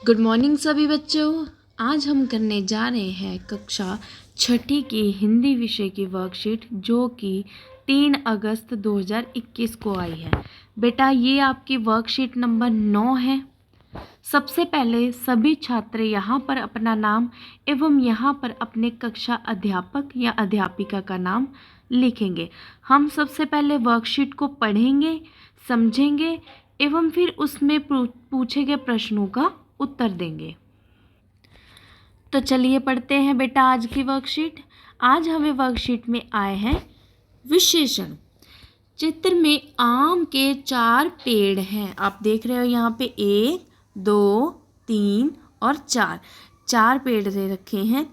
Good morning सभी बच्चों। आज हम करने जा रहे हैं कक्षा छठी की हिंदी विषय की वर्कशीट जो कि 3 अगस्त 2021 को आई है। बेटा ये आपकी वर्कशीट नंबर 9 है। सबसे पहले सभी छात्र यहाँ पर अपना नाम एवं यहाँ पर अपने कक्षा अध्यापक या अध्यापिका का नाम लिखेंगे। हम सबसे पहले वर्कशीट को पढ़ेंगे, समझेंगे एवं फिर उसमें पूछे गए प्रश्नों का उत्तर देंगे। तो चलिए पढ़ते हैं बेटा आज की वर्कशीट। आज हमें वर्कशीट में आए हैं विशेषण। चित्र में आम के 4 पेड़ हैं। आप देख रहे हो यहाँ पे 1, 2, 3 और 4 पेड़ दे रखे हैं।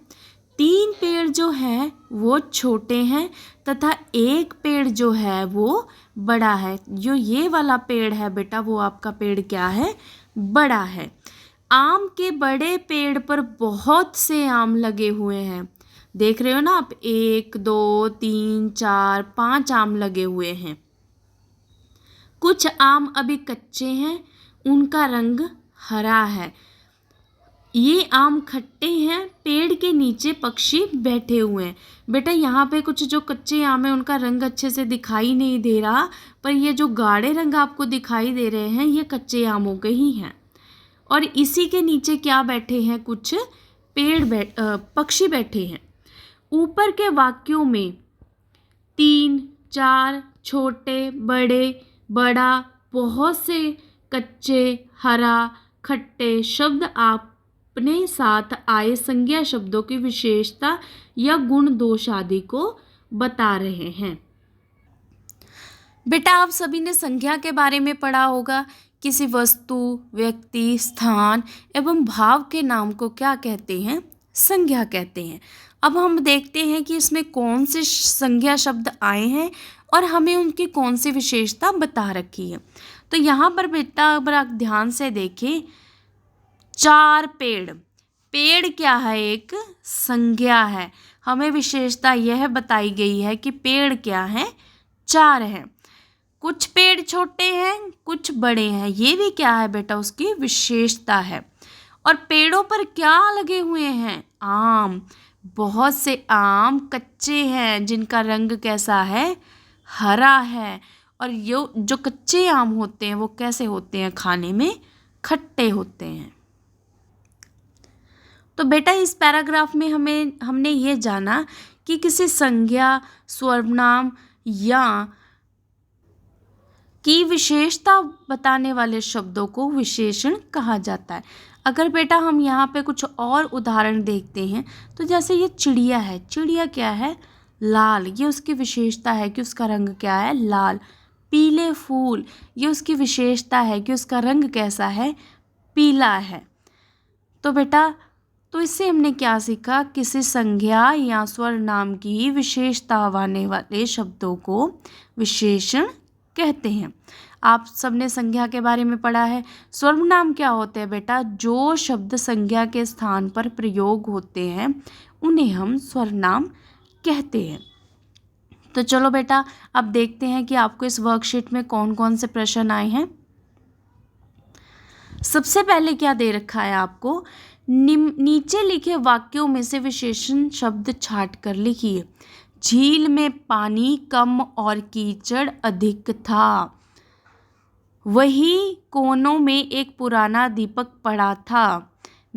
3 पेड़ जो है वो छोटे हैं तथा 1 पेड़ जो है वो बड़ा है। जो ये वाला पेड़ है बेटा वो आपका पेड़ क्या है? बड़ा है। आम के बड़े पेड़ पर बहुत से आम लगे हुए हैं। देख रहे हो ना आप, 1, 2, 3, 4, 5 आम लगे हुए हैं। कुछ आम अभी कच्चे हैं, उनका रंग हरा है। ये आम खट्टे हैं। पेड़ के नीचे पक्षी बैठे हुए हैं। बेटा यहाँ पे कुछ जो कच्चे आम हैं उनका रंग अच्छे से दिखाई नहीं दे रहा, पर ये जो गाढ़े रंग आपको दिखाई दे रहे हैं ये कच्चे आमों के ही हैं। और इसी के नीचे क्या बैठे हैं? कुछ पक्षी बैठे हैं। ऊपर के वाक्यों में 3, 4, छोटे, बड़े, बड़ा, बहुत से, कच्चे, हरा, खट्टे शब्द अपने साथ आए संज्ञा शब्दों की विशेषता या गुण दोष आदि को बता रहे हैं। बेटा आप सभी ने संज्ञा के बारे में पढ़ा होगा। किसी वस्तु, व्यक्ति, स्थान एवं भाव के नाम को क्या कहते हैं? संज्ञा कहते हैं। अब हम देखते हैं कि इसमें कौन से संज्ञा शब्द आए हैं और हमें उनकी कौन सी विशेषता बता रखी है। तो यहाँ पर बेटा अगर आप ध्यान से देखें, 4 पेड़, पेड़ क्या है? एक संज्ञा है। हमें विशेषता यह बताई गई है कि पेड़ क्या है? 4 हैं। कुछ पेड़ छोटे हैं, कुछ बड़े हैं। ये भी क्या है बेटा? उसकी विशेषता है। और पेड़ों पर क्या लगे हुए हैं? आम। बहुत से आम कच्चे हैं जिनका रंग कैसा है? हरा है। और जो कच्चे आम होते हैं वो कैसे होते हैं? खाने में खट्टे होते हैं। तो बेटा इस पैराग्राफ में हमने ये जाना कि किसी संज्ञा, सर्वनाम या की विशेषता बताने वाले शब्दों को विशेषण कहा जाता है। अगर बेटा हम यहाँ पे कुछ और उदाहरण देखते हैं तो जैसे ये चिड़िया है। चिड़िया क्या है? लाल। ये उसकी विशेषता है कि उसका रंग क्या है? लाल। पीले फूल, ये उसकी विशेषता है कि उसका रंग कैसा है? पीला है। तो बेटा तो इससे हमने क्या सीखा? किसी संज्ञा या सर्वनाम की विशेषता वाले शब्दों को विशेषण कहते हैं। आप सबने संज्ञा के बारे में पढ़ा है। सर्वनाम क्या होते हैं बेटा? जो शब्द संज्ञा के स्थान पर प्रयोग होते हैं उन्हें हम सर्वनाम कहते हैं। तो चलो बेटा अब देखते हैं कि आपको इस वर्कशीट में कौन कौन से प्रश्न आए हैं। सबसे पहले क्या दे रखा है आपको? नीचे लिखे वाक्यों में से विशेषण शब्द छांट कर लिखिए। झील में पानी कम और कीचड़ अधिक था। वही कोनों में एक पुराना दीपक पड़ा था।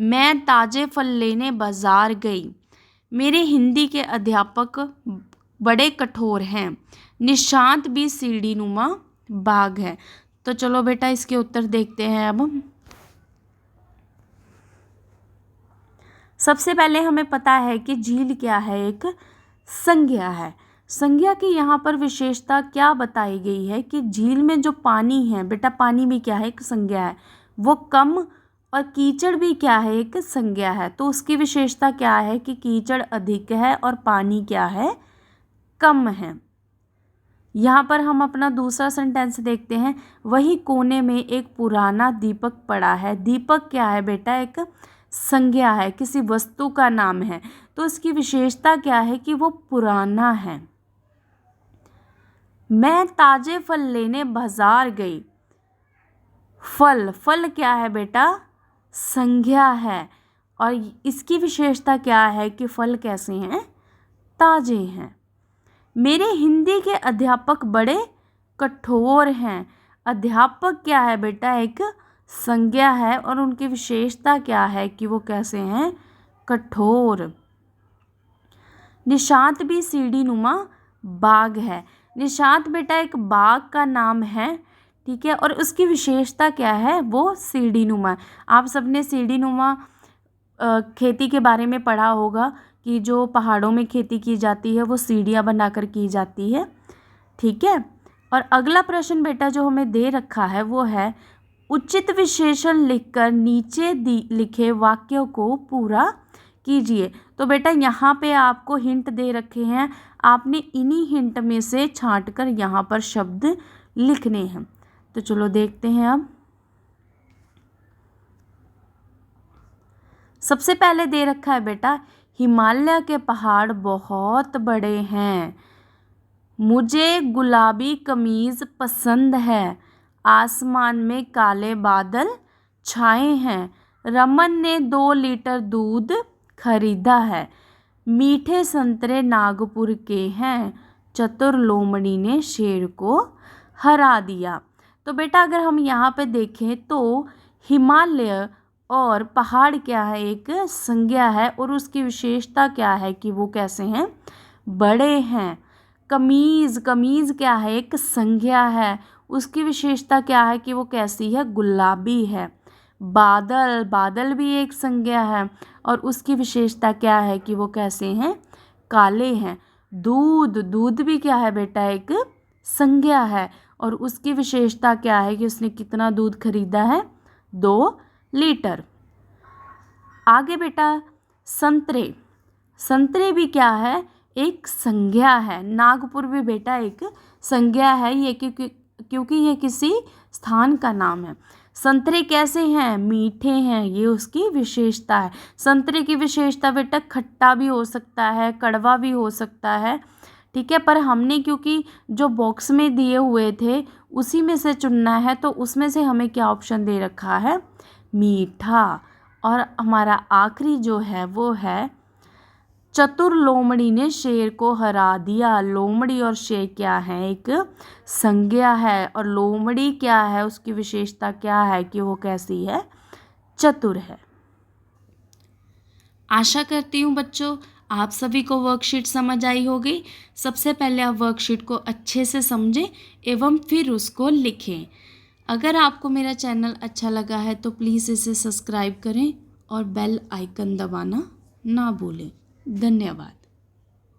मैं ताजे फल लेने बाजार गई। मेरे हिंदी के अध्यापक बड़े कठोर हैं। निशांत भी सीढ़ीनुमा बाग है। तो चलो बेटा इसके उत्तर देखते हैं अब हम। सबसे पहले हमें पता है कि झील क्या है? एक संज्ञा है। संज्ञा की यहाँ पर विशेषता क्या बताई गई है कि झील में जो पानी है बेटा, पानी भी क्या है? एक संज्ञा है। वो कम और कीचड़ भी क्या है? एक संज्ञा है। तो उसकी विशेषता क्या है कि कीचड़ अधिक है और पानी क्या है? कम है। यहाँ पर हम अपना दूसरा सेंटेंस देखते हैं। वही कोने में एक पुराना दीपक पड़ा है। दीपक क्या है बेटा? एक संज्ञा है, किसी वस्तु का नाम है। तो इसकी विशेषता क्या है कि वो पुराना है। मैं ताजे फल लेने बाजार गई। फल क्या है बेटा? संज्ञा है। और इसकी विशेषता क्या है कि फल कैसे हैं, ताजे हैं। मेरे हिंदी के अध्यापक बड़े कठोर हैं। अध्यापक क्या है बेटा, एक संज्ञा है और उनकी विशेषता क्या है कि वो कैसे हैं, कठोर। निशांत भी सीढ़ी नुमा बाग है। निशांत बेटा एक बाग का नाम है, ठीक है, और उसकी विशेषता क्या है, वो सीढ़ी नुमा। आप सबने सीढ़ी नुमा खेती के बारे में पढ़ा होगा कि जो पहाड़ों में खेती की जाती है वो सीढ़ियाँ बनाकर की जाती है, ठीक है। और अगला प्रश्न बेटा जो हमें दे रखा है वो है, उचित विशेषण लिखकर नीचे लिखे वाक्यों को पूरा कीजिए। तो बेटा यहाँ पे आपको हिंट दे रखे हैं, आपने इन्हीं हिंट में से छांट कर यहाँ पर शब्द लिखने हैं। तो चलो देखते हैं। अब सबसे पहले दे रखा है बेटा, हिमालय के पहाड़ बहुत बड़े हैं। मुझे गुलाबी कमीज पसंद है। आसमान में काले बादल छाए हैं। रमन ने 2 लीटर दूध खरीदा है। मीठे संतरे नागपुर के हैं। चतुर लोमड़ी ने शेर को हरा दिया। तो बेटा अगर हम यहाँ पे देखें तो हिमालय और पहाड़ क्या है, एक संज्ञा है और उसकी विशेषता क्या है कि वो कैसे हैं, बड़े हैं। कमीज, कमीज क्या है, एक संज्ञा है, उसकी विशेषता क्या है कि वो कैसी है, गुलाबी है। बादल, बादल भी एक संज्ञा है और उसकी विशेषता क्या है कि वो कैसे हैं, काले हैं। दूध, दूध भी क्या है बेटा, एक संज्ञा है और उसकी विशेषता क्या है कि उसने कितना दूध खरीदा है, 2 लीटर। आगे बेटा संतरे, संतरे भी क्या है, एक संज्ञा है। नागपुर भी बेटा एक संज्ञा है, ये क्योंकि ये किसी स्थान का नाम है। संतरे कैसे हैं, मीठे हैं, ये उसकी विशेषता है। संतरे की विशेषता बेटा खट्टा भी हो सकता है, कड़वा भी हो सकता है, ठीक है, पर हमने क्योंकि जो बॉक्स में दिए हुए थे उसी में से चुनना है तो उसमें से हमें क्या ऑप्शन दे रखा है, मीठा। और हमारा आखिरी जो है वो है, चतुर लोमड़ी ने शेर को हरा दिया। लोमड़ी और शेर क्या है, एक संज्ञा है और लोमड़ी क्या है, उसकी विशेषता क्या है कि वो कैसी है, चतुर है। आशा करती हूँ बच्चों आप सभी को वर्कशीट समझ आई होगी। सबसे पहले आप वर्कशीट को अच्छे से समझें एवं फिर उसको लिखें। अगर आपको मेरा चैनल अच्छा लगा है तो प्लीज़ इसे सब्सक्राइब करें और बेल आइकन दबाना ना भूलें। धन्यवाद।